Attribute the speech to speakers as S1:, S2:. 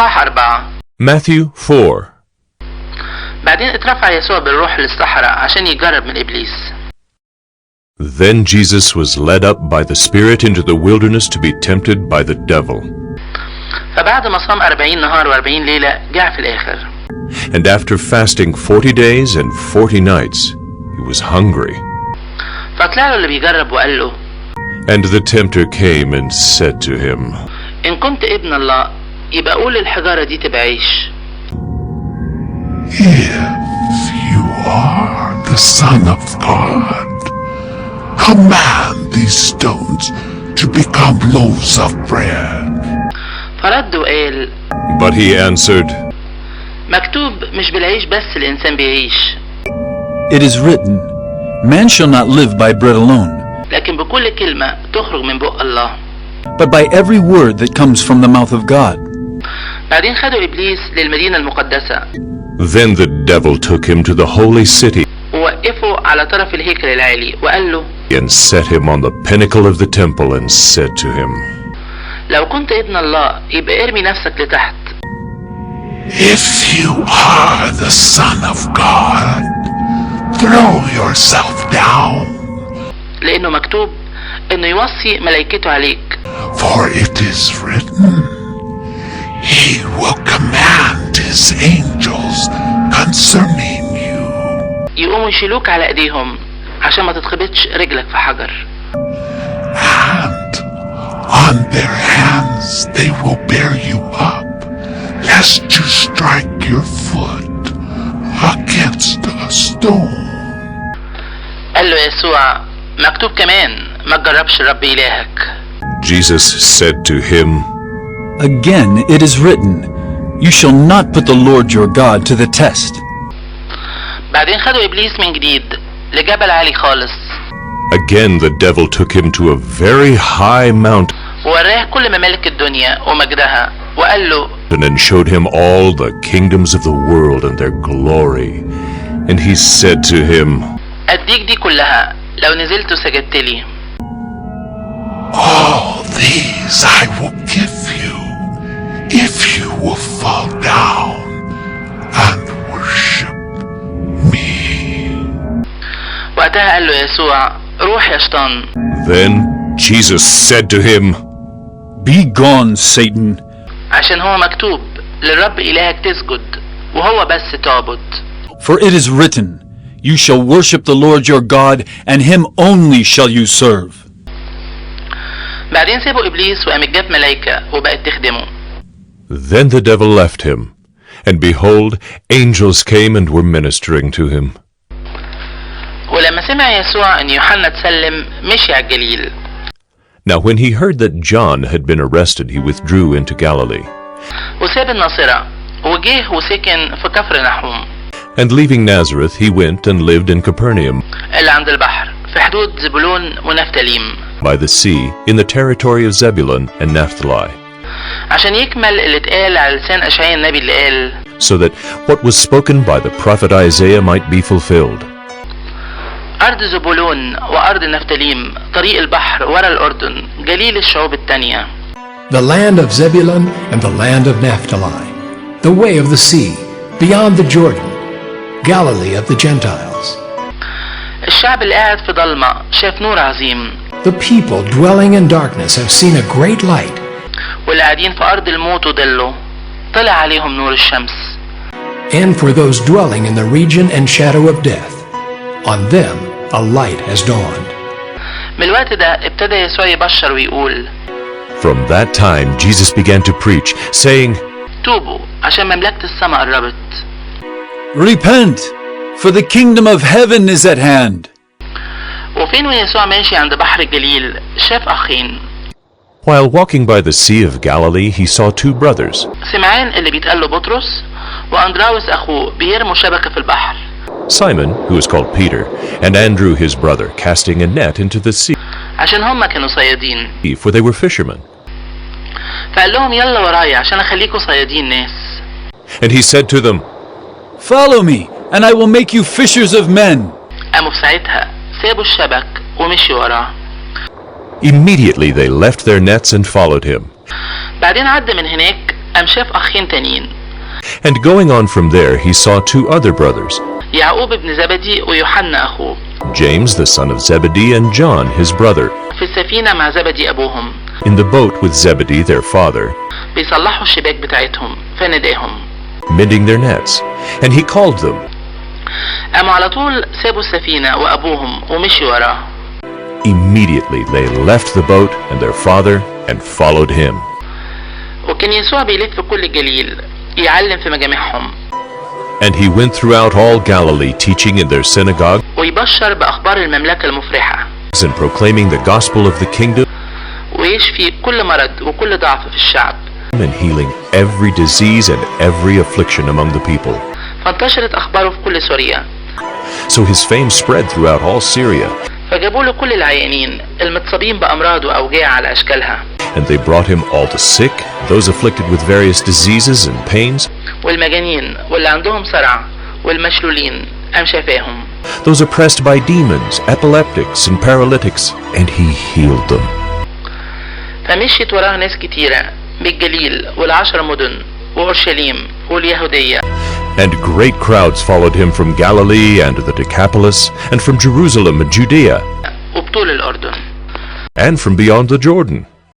S1: إصحاح 4.
S2: Matthew 4.
S1: بعدين اترفع يسوع بالروح للصحراء عشان يجرب من إبليس.
S2: Then Jesus was led up by the Spirit into the wilderness to be tempted by the devil.
S1: فبعد ما صام 40 نهار و40 ليلة جاع في الآخر.
S2: And after fasting 40 days and 40 nights, he was hungry.
S1: فطلع له اللي بيجرب وقال له
S2: And the tempter came and said to him,
S1: إن كنت ابن الله يبقى قول الحجارة دي تبقى عيش.
S3: If you are the Son of God, command these stones to become loaves of bread.
S1: فرد وقال
S2: But he answered,
S1: مكتوب مش بالعيش بس الإنسان بيعيش.
S4: It is written, man shall not live by bread alone,
S1: لكن بكل كلمة تخرج من بق الله.
S4: but by every word that comes from the mouth of God.
S1: بعدين خدوا إبليس للمدينة المقدسة.
S2: Then the devil took him to the holy city
S1: ووقفوا على طرف الهيكل العالي وقال له
S2: and set him on the pinnacle of the temple and said to him,
S1: لو كنت ابن الله يبقى ارمي نفسك لتحت.
S3: If you are the Son of God, throw yourself down.
S1: لأنه مكتوب إنه يوصي ملائكته عليك.
S3: For it is written, He will command His angels concerning you.
S1: يقوموا يشيلوك على ايديهم عشان ما تتخبطش رجلك في حجر.
S3: And on their hands they will bear you up, lest you strike your foot against a stone.
S1: قال له يسوع مكتوب كمان ما تجربش الرب إلهك.
S2: Jesus said to him,
S4: Again it is written, you shall not put the Lord your God to the test.
S1: بعدين خدوا إبليس من جديد لجبل عالي خالص.
S2: Again the devil took him to a very high mountain
S1: ووراه كل ممالك الدنيا ومجدها وقال له
S2: and showed him all the kingdoms of the world and their glory. And he said to him,
S1: أديك دي كلها لو نزلت وسجدت لي.
S3: All these I will give you if you will fall down and worship me.
S1: وقتها قال له يسوع روح يا شيطان.
S2: Then Jesus said to him,
S4: Be gone, Satan,
S1: عشان هو مكتوب للرب إلهك تسجد وهو بس تعبد.
S4: for it is written, you shall worship the Lord your God, and him only shall you serve.
S1: بعدين سابوا إبليس وقامت جت ملايكة وبقت تخدمه.
S2: Then the devil left him, and behold, angels came and were ministering to him.
S1: ولما سمع يسوع أن يوحنا تسلم مشي على الجليل.
S2: Now when he heard that John had been arrested, he withdrew into Galilee.
S1: وساب الناصرة وجه وسكن في كفر نحوم.
S2: And leaving Nazareth, he went and lived in Capernaum,
S1: اللي عند البحر في حدود زبولون ونفتاليم.
S2: by the sea, in the territory of Zebulun and Naphtali,
S1: عشان يكمل اللي اتقال على لسان أشعياء النبي اللي قال
S2: so that what was spoken by the prophet Isaiah might be fulfilled.
S1: أرض زبولون وأرض نفتاليم طريق البحر ورا الأردن جليل الشعوب التانية.
S5: The land of Zebulun and the land of Naphtali, the way of the sea, beyond the Jordan, Galilee of the Gentiles.
S1: الشعب اللي قاعد في ضلمة شاف نور عظيم.
S5: The people dwelling in darkness have seen a great light.
S1: واللي قاعدين في أرض الموت وظله طلع عليهم نور الشمس.
S5: And for those dwelling in the region and shadow of death, on them a light has dawned.
S1: من الوقت ده ابتدى يسوع يبشر ويقول
S2: From that time Jesus began to preach, saying,
S1: توبوا عشان مملكة السماء قربت.
S4: Repent, for the kingdom of heaven is at hand.
S1: وفين ويسوع ماشي عند بحر الجليل شاف أخين.
S2: While walking by the Sea of Galilee, he saw two brothers,
S1: سمعان اللي بيتقال له بطرس وأندراوس أخوه بيرموا شبكة في البحر.
S2: Simon, who is called Peter, and Andrew his brother, casting a net into the sea,
S1: عشان هما كانوا صيادين.
S2: for they were fishermen.
S1: فقال لهم يلا ورايا عشان أخليكوا صيادين ناس.
S2: And he said to them,
S4: Follow me, and I will make you fishers of men.
S1: قاموا في ساعتها سابوا الشبك ومشوا وراه.
S2: Immediately they left their nets and followed him.
S1: بعدين عدى من هناك قام شاف أخين تانيين،
S2: And going on from there, he saw two other brothers,
S1: يعقوب ابن زبدي ويوحنا أخوه،
S2: James the son of Zebedee and John his brother,
S1: في السفينة مع زبدي أبوهم،
S2: in the boat with Zebedee their father,
S1: بيصلحوا الشباك بتاعتهم، فناداهم.
S2: mending their nets. And he called them.
S1: قاموا على طول سابوا السفينة وأبوهم ومشوا وراه.
S2: Immediately they left the boat and their father and followed him.
S1: وكان يسوع بيلف كل الجليل يعلم في مجامعهم،
S2: And he went throughout all Galilee, teaching in their synagogue
S1: ويبشر بأخبار المملكة المفرحة،
S2: and proclaiming the gospel of the kingdom
S1: ويشفي كل مرض وكل ضعف في الشعب.
S2: and healing every disease and every affliction among the people.
S1: فانتشرت أخباره في كل سوريا،
S2: So his fame spread throughout all Syria,
S1: فجابوا له كل العيانين المتصابين بأمراض وأوجاع على أشكالها،
S2: and they brought him all the sick, those afflicted with various diseases and pains,
S1: والمجانين واللي عندهم صرع والمشلولين قام شفاهم.
S2: those oppressed by demons, epileptics and paralytics, and he healed them.
S1: فمشيت وراه ناس كتيرة بالجليل والعشر مدن وأورشليم واليهودية.
S2: And great crowds followed him from Galilee and the Decapolis, and from Jerusalem and Judea,
S1: وبطول الأردن.
S2: and from beyond the Jordan.